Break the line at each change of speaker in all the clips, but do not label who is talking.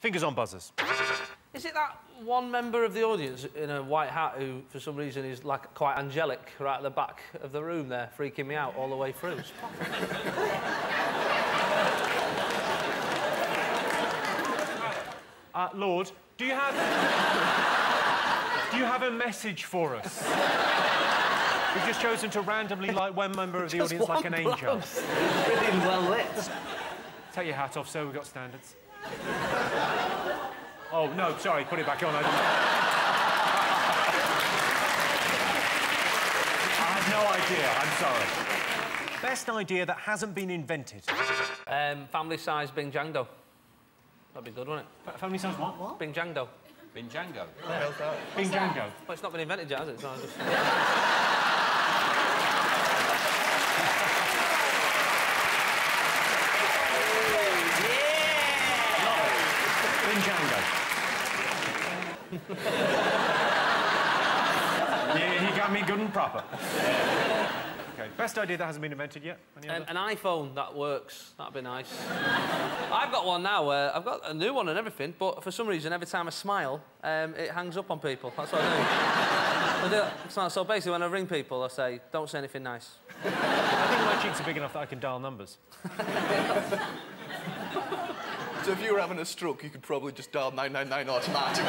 Fingers on buzzers.
Is it that one member of the audience in a white hat who, for some reason, is, like, quite angelic right at the back of the room there, freaking me out all the way through?
Lord, do you have a message for us? We've just chosen to randomly light one member of the audience like an angel.
Really well lit.
Take your hat off, sir. We've got standards. Oh, no, sorry. Put it back on. I had no idea. I'm sorry. Best idea that hasn't been invented.
Family-size Bing Django. That'd be good, wouldn't it?
Family-size what?
Bing Django.
Bing Django?
Yeah.
Bing Django?
Well, it's not been invented yet, has it? So just...
Yeah, he got me good and proper. OK, best idea that hasn't been invented yet?
An iPhone that works. That'd be nice. I've got one now where I've got a new one and everything, but for some reason, every time I smile, it hangs up on people. That's what I do. So basically, when I ring people, I say, don't say anything nice.
I think my cheeks are big enough that I can dial numbers.
So if you were having a stroke, you could probably just dial 999 automatically.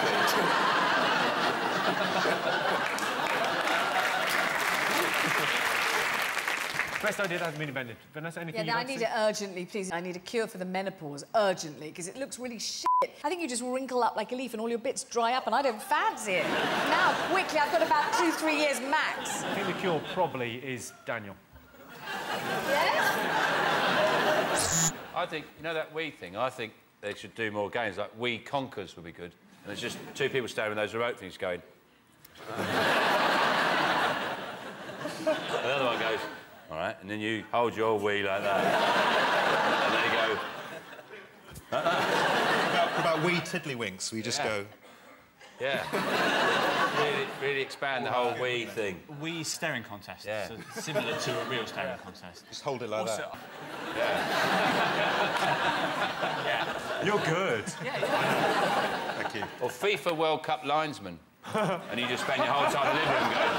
Best idea that hasn't been invented. Vanessa, anything
I need it urgently, please. I need a cure for the menopause, urgently, because it looks really shit. I think you just wrinkle up like a leaf and all your bits dry up, and I don't fancy it. Now, quickly, I've got about 2-3 years max.
I think the cure probably is Daniel.
Yes?
I think, you know that we thing? I think they should do more games, like We Conkers would be good. And there's just two people standing with those remote things going... The other one goes, all right, and then you hold your wee like that. And then you go...
What about wee tiddlywinks? We just go...
Yeah. really expand the whole wee thing.
Wee staring contest.
Yeah.
So similar to a real staring contest.
Just hold it like that.
Yeah.
You're good.
Thank you.
Or FIFA World Cup linesman. And you just spend your whole time in the living room going...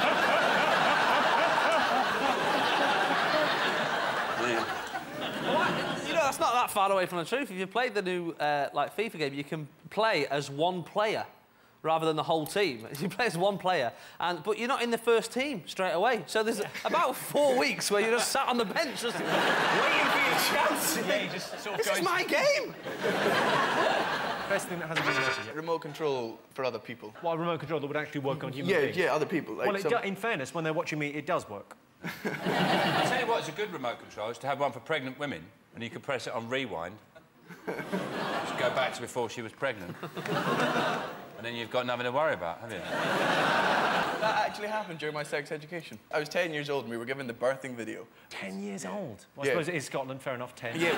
You know, that's not that far away from the truth. If you played the new, like, FIFA game, you can play as one player rather than the whole team. You play as one player, but you're not in the first team straight away. So there's about 4 weeks where you're just sat on the bench just waiting for your chance.
Yeah, you just sort of
This is my game!
Best thing that hasn't been invented yet.
Remote control for other people.
Well, remote control that would actually work on human beings.
Yeah, other people. Like
well, in fairness, when they're watching me, it does work.
I'll tell you what, it's a good remote control, is to have one for pregnant women, and you can press it on rewind. Just go back to before she was pregnant. And then you've got nothing to worry about, have you?
That actually happened during my sex education. I was 10 years old and we were given the birthing video.
10 years old? Well, I suppose it is Scotland, fair enough, 10.
Yeah.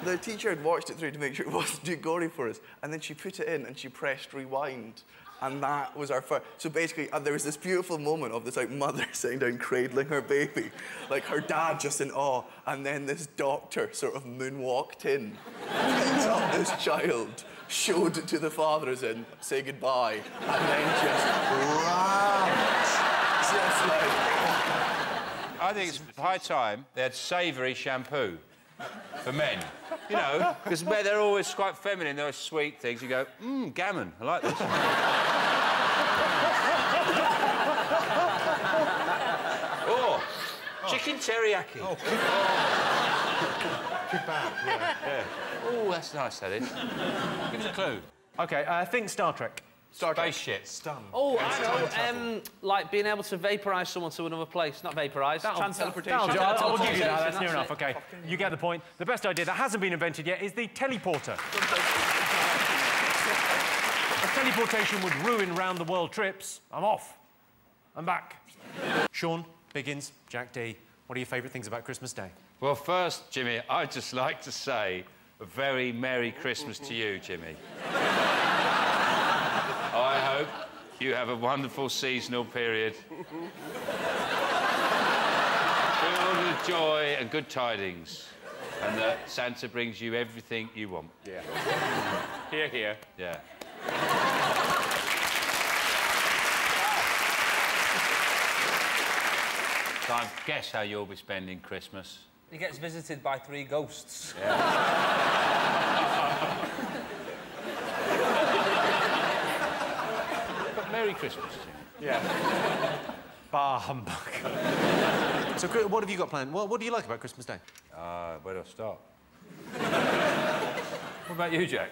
The teacher had watched it through to make sure it wasn't too gory for us, and then she put it in and she pressed rewind. And that was our first... So basically, there was this beautiful moment of this, like, mother sitting down cradling her baby, like, her dad just in awe, and then this doctor sort of moonwalked in, picked up this child, showed it to the father as in, say goodbye, and then just rammed. Just like...
I think it's high time they had savoury shampoo for men. You know, because they're always quite feminine, they're sweet things. You go, gammon, I like this. Oh, chicken teriyaki.
Oh, kebab, yeah.
Oh, that's nice, that is. Give us a clue.
OK, think Star Trek.
Spaceship.
Stun.
Oh, I know. Like being able to vapourise someone to another place. Not vapourise.
Teleportation.
I'll give you that. That's near enough. OK, you get the point. The best idea that hasn't been invented yet is the teleporter. If teleportation would ruin round-the-world trips, I'm off. I'm back. Sean, Biggins, Jack D, what are your favourite things about Christmas Day?
Well, first, Jimmy, I'd just like to say a very Merry Christmas to you, Jimmy. I hope you have a wonderful seasonal period. Filled with joy and good tidings. And that Santa brings you everything you want.
Yeah. Hear, hear.
Yeah. So I guess how you'll be spending Christmas.
He gets visited by 3 ghosts.
Yeah. But Merry Christmas to you.
Yeah.
Bar humbug. So, what have you got planned? What do you like about Christmas Day?
Where do I start?
What about you, Jack?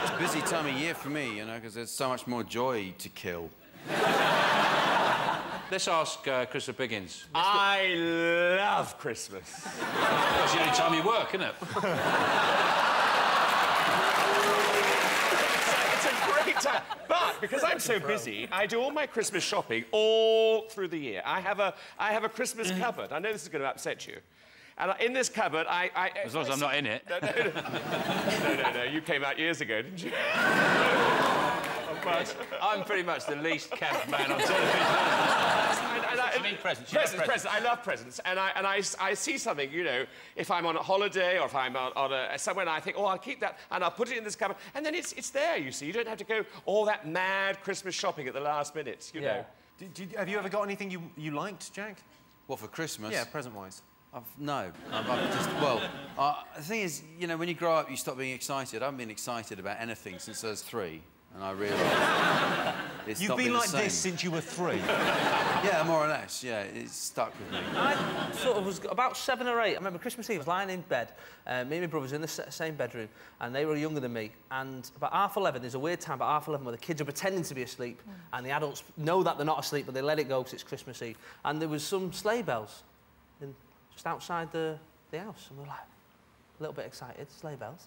It's a busy time of year for me, you know, because there's so much more joy to kill.
Let's ask Christopher Biggins.
I love Christmas.
That's the only time you work, isn't it?
It's a great time. But because I'm so busy, I do all my Christmas shopping all through the year. I have a Christmas cupboard. I know this is going to upset you. And in this cupboard,
As long as I'm not in it.
No, you came out years ago, didn't you?
Yes, I'm pretty much the least camped man on television. I mean presents.
Presents. I love presents. And I see something, you know, if I'm on a holiday or if I'm on somewhere and I think, oh, I'll keep that and I'll put it in this cupboard. And then it's there, you see. You don't have to go all that mad Christmas shopping at the last minute, you know.
Have you ever got anything you liked, Jack?
What, for Christmas?
Yeah, present-wise.
No. I've just, well, the thing is, you know, when you grow up, you stop being excited. I haven't been excited about anything since I was 3. And I realise it's
You've
not
been like
the same.
this since you were 3?
Yeah, more or less, yeah. It's stuck with me.
I sort of was about 7 or 8. I remember Christmas Eve, I was lying in bed. Me and my brothers in the same bedroom, and they were younger than me. And about 11:30, there's a weird time about 11:30 where the kids are pretending to be asleep, and the adults know that they're not asleep, but they let it go because it's Christmas Eve. And there was some sleigh bells just outside the house, and we were like, a little bit excited, sleigh bells.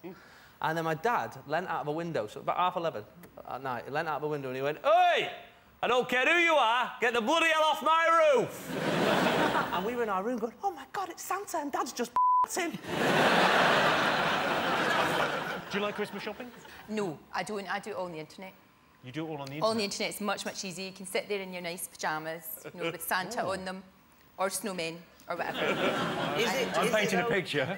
And then my dad leant out of a window, so about 11:30 at night, he leant out of a window and he went, "Oi! I don't care who you are, get the bloody hell off my roof!" And we were in our room going, "Oh my God, it's Santa and Dad's just him."
Do you like Christmas shopping?
No, I don't. I do it all on the internet.
You do it all on the internet?
All on the internet. It's much, much easier. You can sit there in your nice pyjamas, you know, with Santa on them, or snowmen, or whatever.
I'm painting a picture.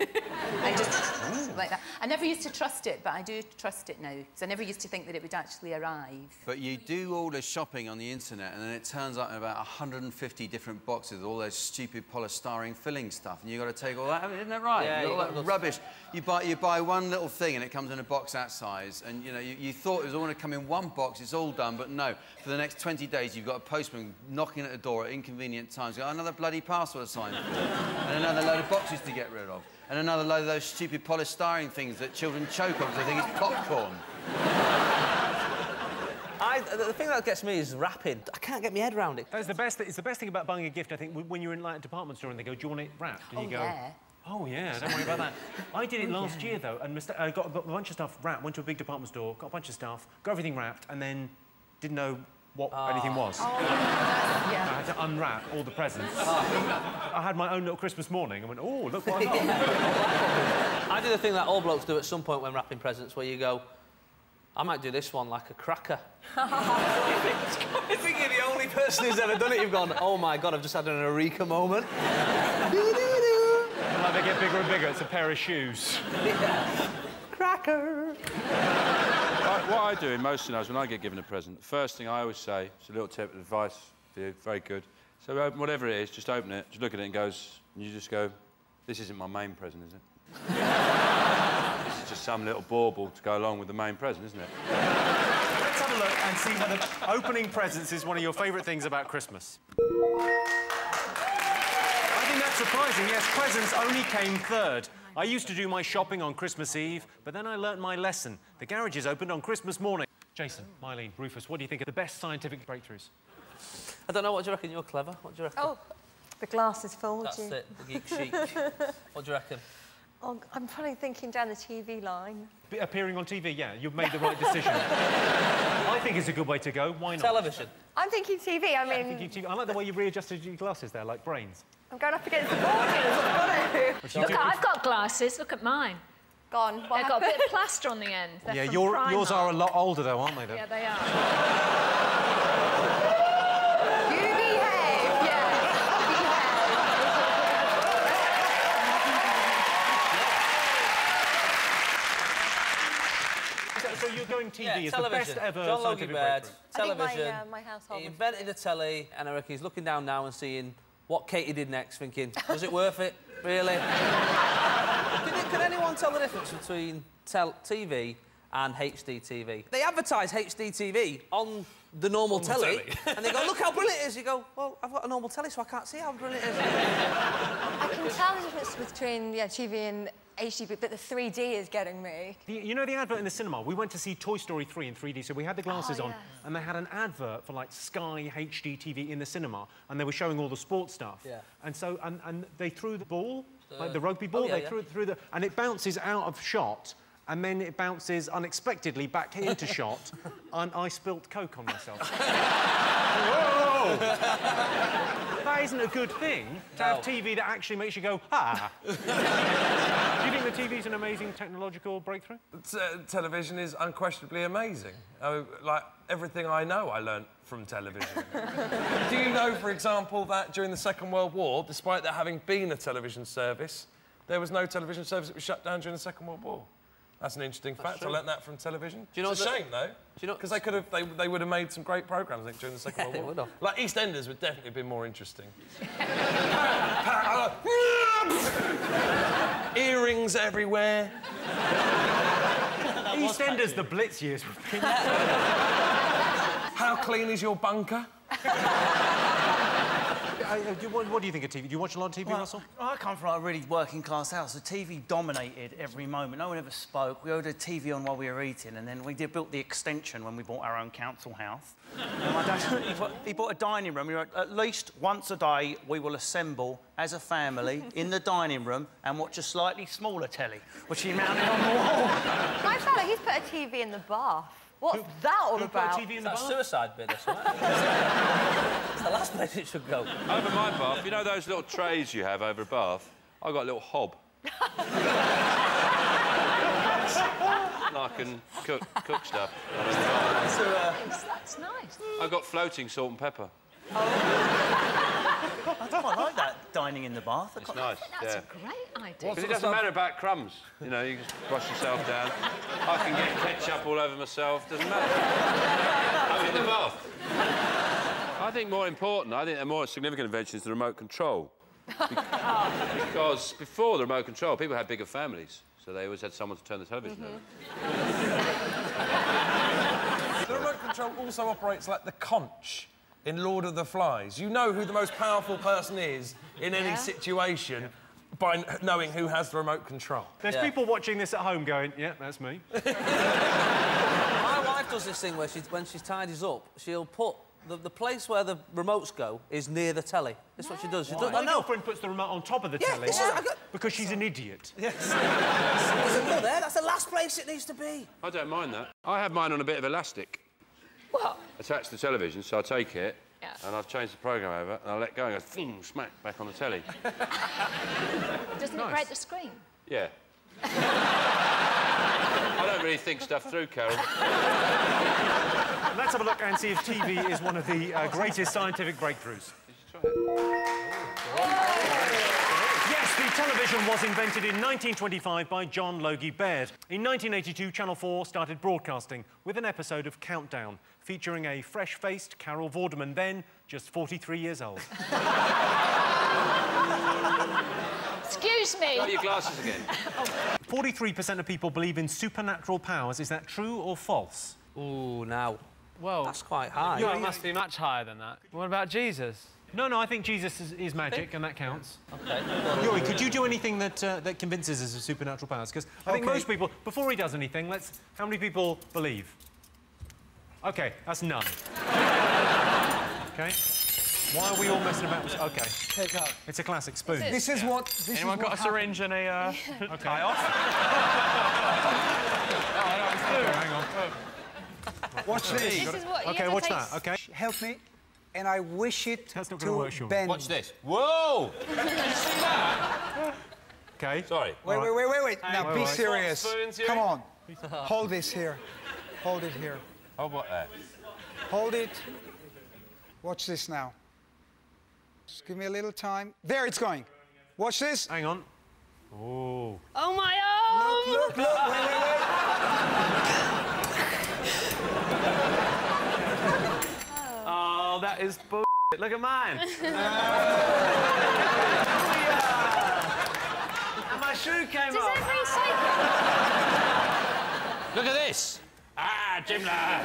And just like that. I never used to trust it, but I do trust it now. Because I never used to think that it would actually arrive.
But you do all the shopping on the internet, and then it turns up in about 150 different boxes, all those stupid polystyrene filling stuff, and you've got to take all that. I mean, isn't that right?
Yeah,
all that rubbish. You buy one little thing, and it comes in a box that size, and you know you thought it was all going to come in one box. It's all done, but no. For the next 20 days, you've got a postman knocking at the door at inconvenient times. You've got another bloody parcel to sign for, and another load of boxes to get rid of. And another load of those stupid polystyrene things that children choke on because they think it's popcorn.
The thing that gets me is wrapping. I can't get my head around it.
That's the best. It's the best thing about buying a gift, I think, when you're in like a department store and they go, "Do you want it wrapped?" And you go,
yeah.
"Oh yeah, don't worry about that." I did it last year though, and I got a bunch of stuff wrapped. Went to a big department store, got a bunch of stuff, got everything wrapped, and then didn't know what anything was.
Oh, yeah.
I had to unwrap all the presents. I had my own little Christmas morning. I went, "Oh, look what I got."
I do the thing that all blokes do at some point when wrapping presents, where you go, "I might do this one like a cracker." You think you're the only person who's ever done it. You've gone, "Oh my God, I've just had an eureka moment."
And like they get bigger and bigger. It's a pair of shoes.
Yeah. Cracker.
What I do in most scenarios when I get given a present, the first thing I always say, it's a little tip of advice for you, very good. So open whatever it is, just open it, just look at it and you just go, "This isn't my main present, is it?" This is just some little bauble to go along with the main present, isn't it?
Let's have a look and see whether opening presents is one of your favourite things about Christmas. I think that's surprising. Yes, presents only came third. I used to do my shopping on Christmas Eve, but then I learnt my lesson. The garages opened on Christmas morning. Jason, Mylene, Rufus, what do you think are the best scientific breakthroughs?
I don't know, what do you reckon? You're clever. What do you reckon?
Oh, the glass is full.
That's it, the geek chic. What do you reckon?
Oh, I'm probably thinking down the TV line.
Appearing on TV, yeah, you've made the right decision. I think it's a good way to go. Why not?
Television.
I'm thinking TV, I mean...
I like the way you readjusted your glasses there, like brains.
I'm going up against the audience, I've got to.
Look, I've got glasses. Look at mine.
Gone.
They've got a bit of plaster on the end. They're
Yeah,
from
yours are a
Primark.
lot older, though, aren't they?
Yeah, they are.
You behave, yeah.
So you're going TV is the
television.
best ever
John
scientific
Baird,
breakthrough.
television.
I think my household
He
would
invented the telly, and I reckon he's looking down now and seeing what Katie did next, thinking, was it worth it? Really? Can anyone tell the difference between TV and HD TV? They advertise HD TV on the normal telly, and they go, look how brilliant it is. You go, well, I've got a normal telly, so I can't see how brilliant it is.
I can tell the difference between TV and HD, but the 3D is getting me.
You know the advert in the cinema? We went to see Toy Story 3 in 3D, so we had the glasses on, and they had an advert for, like, Sky HD TV in the cinema, and they were showing all the sports stuff. Yeah. And so, and they threw the ball, like the rugby ball, they threw it through the... And it bounces out of shot, and then it bounces unexpectedly back into shot, and I spilt Coke on myself. Whoa! That isn't a good thing, to have TV that actually makes you go, ah. Do you think the TV's an amazing technological breakthrough?
Television is unquestionably amazing. Like, everything I know I learnt from television. Do you know, for example, that during the Second World War, despite there having been a television service, there was no television service that was shut down during the Second World War? That's an interesting fact. I learnt that from television. Do you know it's a shame, though. Do you know? Because they could have, they would have made some great programmes, I think, during the Second World War.
Would have.
Like EastEnders would definitely have been more interesting. Earrings everywhere.
EastEnders, the Blitz years.
How clean is your bunker?
What do you think of TV? Do you watch a lot of TV, Russell?
I come from a really working-class house, so TV dominated every moment. No one ever spoke. We had a TV on while we were eating, and then we built the extension when we bought our own council house. And my dad, he bought a dining room. We were at least once a day, we will assemble as a family in the dining room and watch a slightly smaller telly, which he mounted on the wall.
My fella, he's put a TV in the bath. What's that all about?
Put a TV in the bath? Suicide bit, that's right. It's the last place it should go.
Over my bath, you know those little trays you have over a bath? I've got a little hob. I can cook stuff.
That's nice.
I've got floating salt and pepper.
I quite like that, dining in the bath.
It's nice,
That's a great idea.
Because it doesn't matter about crumbs. You know, you just wash yourself down. I can get ketchup all over myself. Doesn't matter. I'm in the bath. I think more important, I think a more significant invention is the remote control. Because before the remote control, people had bigger families, so they always had someone to turn the television over.
The remote control also operates like the conch in Lord of the Flies. You know who the most powerful person is in any situation by knowing who has the remote control.
There's people watching this at home going, yeah, that's me.
My wife does this thing where when she tidies up, she'll put the place where the remotes go is near the telly. That's what she does.
My girlfriend puts the remote on top of the telly because she's an idiot.
Yes. Doesn't go there. That's the last place it needs to be.
I don't mind that. I have mine on a bit of elastic.
What?
Attached to the television, so I take it, and I've changed the programme over, and I let go and go, boom, smack, back on the telly.
Doesn't it break the screen?
Yeah. I don't really think stuff through, Carol.
Let's have a look and see if TV is one of the greatest scientific breakthroughs. Yes, the television was invented in 1925 by John Logie Baird. In 1982, Channel 4 started broadcasting with an episode of Countdown, featuring a fresh-faced Carol Vorderman, then just 43 years old.
Excuse me.
Got your glasses again.
43% of people believe in supernatural powers. Is that true or false?
Ooh, now.
Well,
that's quite high.
It must be much higher than that. What about Jesus?
No, I think Jesus is magic, and that counts.
OK.
Yuri, could you do anything that convinces us of supernatural powers? Because I think most people, before he does anything, how many people believe? OK, that's none. OK. Why are we all messing about with... OK.
Pick up.
It's a classic spoon.
This is what... Anyone got a syringe and a... tie off?
Hang on.
Watch this.
This is what
OK, watch that. OK.
Help me. And I wish it to bend.
Watch this. Whoa! Did you see that?
OK.
Sorry.
Wait. Now, be serious. Come on. Hold this here. Hold it here.
Hold what there?
Hold it. Watch this now. Just give me a little time. There, it's going. Watch this.
Hang on. Oh.
Oh, my arm!
Look. Wait.
is bull. Look at mine. And my shoe came off.
Does every cycle...
Look at this. Ah, Jim lad.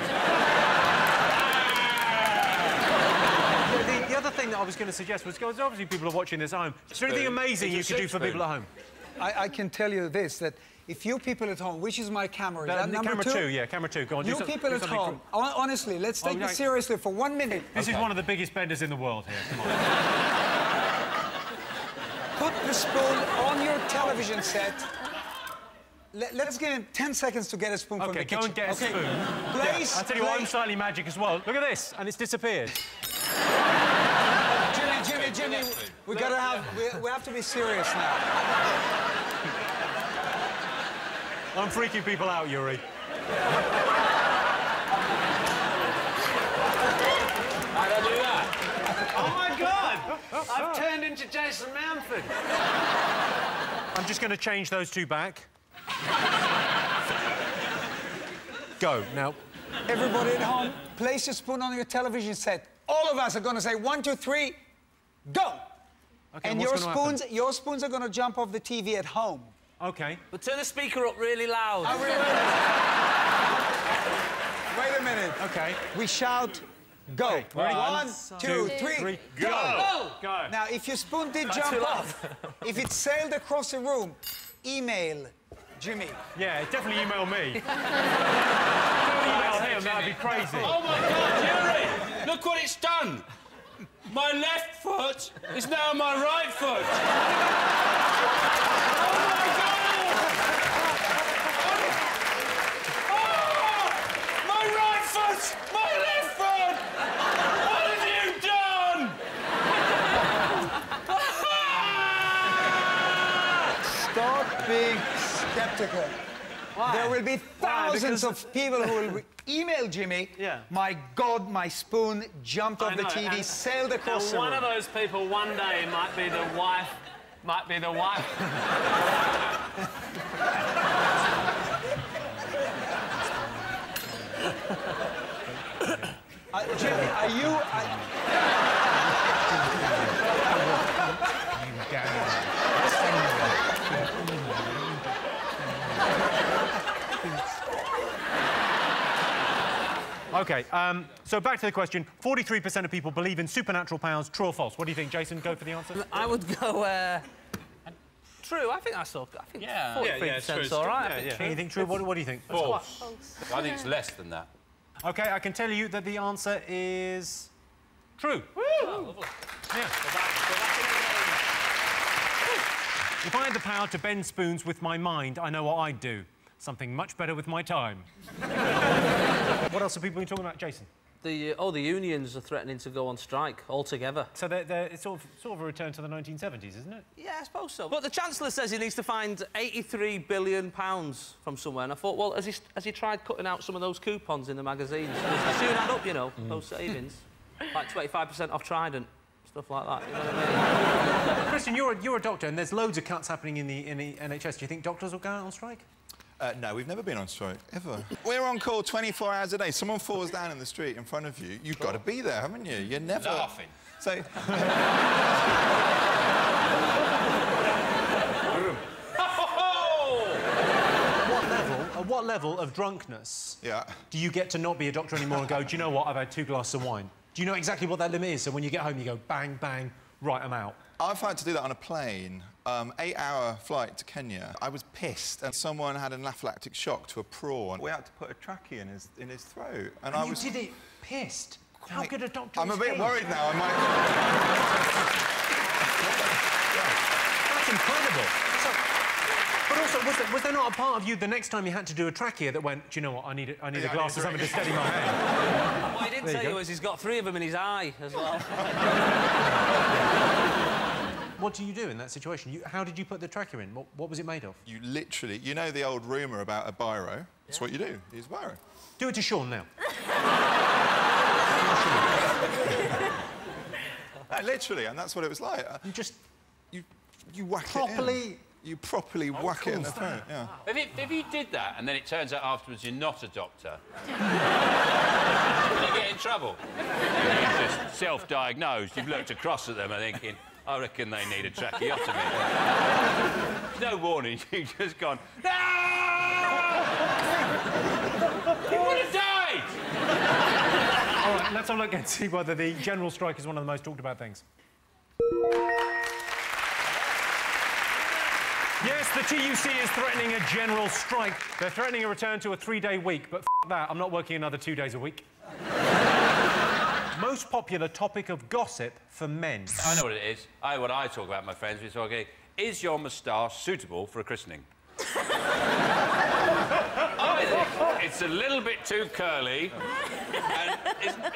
The other thing that I was going to suggest was, because obviously people are watching this at home. Is there anything amazing you could do for people at home?
I can tell you this, that if you people at home, which is my camera, is that number
camera
2?
2, yeah, camera 2. Go on,
You people at home, honestly, let's take this seriously for 1 minute.
This is one of the biggest benders in the world here. Come on.
Put the spoon on your television set. Let's give him 10 seconds to get a spoon from the kitchen.
Go and get a spoon.
Place.
I'll tell you what, I'm slightly magic as well. Look at this, and it's disappeared.
Jimmy, we have to be serious now.
I'm freaking people out, Yuri.
How'd I do that?
Oh, my God! I've turned into Jason Manford. I'm just going to change those two back. Go, now.
Everybody at home, place your spoon on your television set. All of us are going to say 1, 2, 3, go!
Okay,
and your spoons are going to jump off the TV at home.
Okay.
But turn the speaker up really loud.
Wait a minute.
Okay.
We shout, go.
Okay. Ready?
1, 2, 3,
go! Go!
Now, if your spoon did jump off, if it sailed across the room, email Jimmy.
Yeah, definitely email me. Don't email him, that'd be crazy.
Oh, my God, Yuri! Look what it's done! My left foot is now my right foot. Oh, my God! Oh, my right foot! My left foot! What have you done?
Stop being skeptical.
Why?
There will be thousands of people who will email Jimmy.
Yeah.
My God, my spoon jumped off the TV, sailed across the room.
One of those people one day might be the wife.
Jimmy, are you...
OK, so back to the question. 43% of people believe in supernatural powers. True or false? What do you think, Jason? Go for the answer.
I would go... True, I think that's all. I think 43%'s all right.
Yeah. You think true? What do you think?
False. I think it's less than that.
OK, I can tell you that the answer is... true.
Woo! Oh, lovely.
Yeah. If I had the power to bend spoons with my mind, I know what I'd do. Something much better with my time. What else have people been talking about, Jason?
The unions are threatening to go on strike altogether.
So it's sort of a return to the 1970s, isn't it?
Yeah, I suppose so. But the Chancellor says he needs to find £83 billion from somewhere, and I thought, well, has he tried cutting out some of those coupons in the magazines? They soon add up, you know, those savings. Like 25% off Trident, stuff like that, you know what I mean?
Christian, you're a doctor, and there's loads of cuts happening in the NHS. Do you think doctors will go out on strike?
No, we've never been on strike, ever. We're on call 24 hours a day. Someone falls down in the street in front of you, you've got to be there, haven't you? You're never...
Laughing.
So...
At what level of drunkenness do you get to not be a doctor anymore and go, do you know what, I've had 2 glasses of wine? Do you know exactly what that limit is? So when you get home, you go, bang, bang, right, I'm out.
I've had to do that on a plane. 8-hour flight to Kenya. I was pissed, and someone had an anaphylactic shock to a prawn. We had to put a trachea in his throat. And I was...
You did it pissed? How good a doctor
I'm
is
a bit
he?
worried now. I might...
That's incredible. So, but also, was there not a part of you the next time you had to do a trachea that went, do you know what, I need a glass of something to steady my hand?
What he didn't tell you was he's got 3 of them in his eye as well.
What do you do in that situation? How did you put the trachea in? What was it made of?
You literally... You know the old rumour about a biro? That's what you do. You use a biro.
Do it to Sean now.
Literally, and that's what it was like.
You just...
You whack
properly
it in.
you properly whack it in the throat. Yeah.
If you did that and then it turns out afterwards you're not a doctor, you get in trouble. You're just self-diagnosed. You've looked across at them and thinking, I reckon they need a tracheotomy. No warning. You've just gone, no! You would have died!
All right, let's have a look and see whether the general strike is one of the most talked about things. Yes, the TUC is threatening a general strike. They're threatening a return to a 3-day week, but f*** that, I'm not working another 2 days a week. Most popular topic of gossip for men.
I know what it is. What I talk about, my friends, we talk, is your moustache suitable for a christening? I think it's a little bit too curly and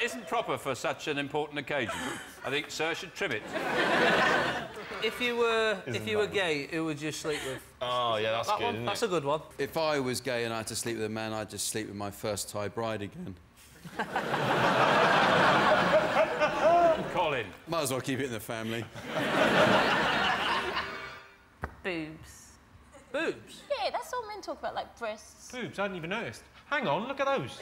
isn't proper for such an important occasion. I think Sir should trim it.
If you were gay, who would you sleep with?
Oh, yeah, that's good, isn't it?
That's a good one.
If I was gay and I had to sleep with a man, I'd just sleep with my first Thai bride again.
Colin.
Might as well keep it in the family.
Boobs.
Boobs?
Yeah, that's all men talk about, like breasts.
Boobs, I hadn't even noticed. Hang on, look at those.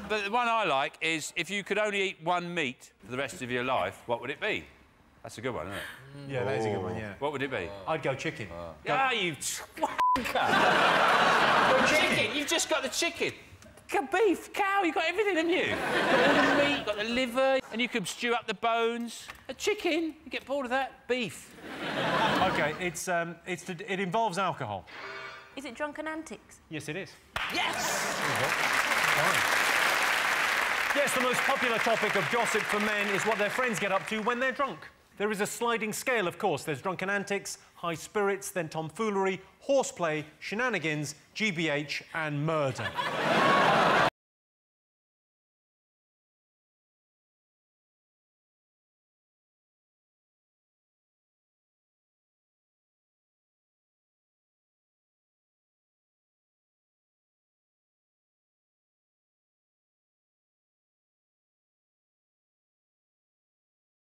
But the one I like is, if you could only eat one meat for the rest of your life, what would it be? That's a good one, isn't it?
Yeah, that is a good one, yeah.
What would it be?
I'd go chicken.
Ah, you wanker! Chicken! You've just got the chicken. Beef, cow, you've got everything, haven't you? You've got all the meat, you've got the liver, and you can stew up the bones. A chicken, you get bored of that? Beef.
OK, it involves alcohol.
Is it drunken antics?
Yes, it is.
Yes!
Yes, the most popular topic of gossip for men is what their friends get up to when they're drunk. There is a sliding scale, of course. There's drunken antics, high spirits, then tomfoolery, horseplay, shenanigans, GBH and murder.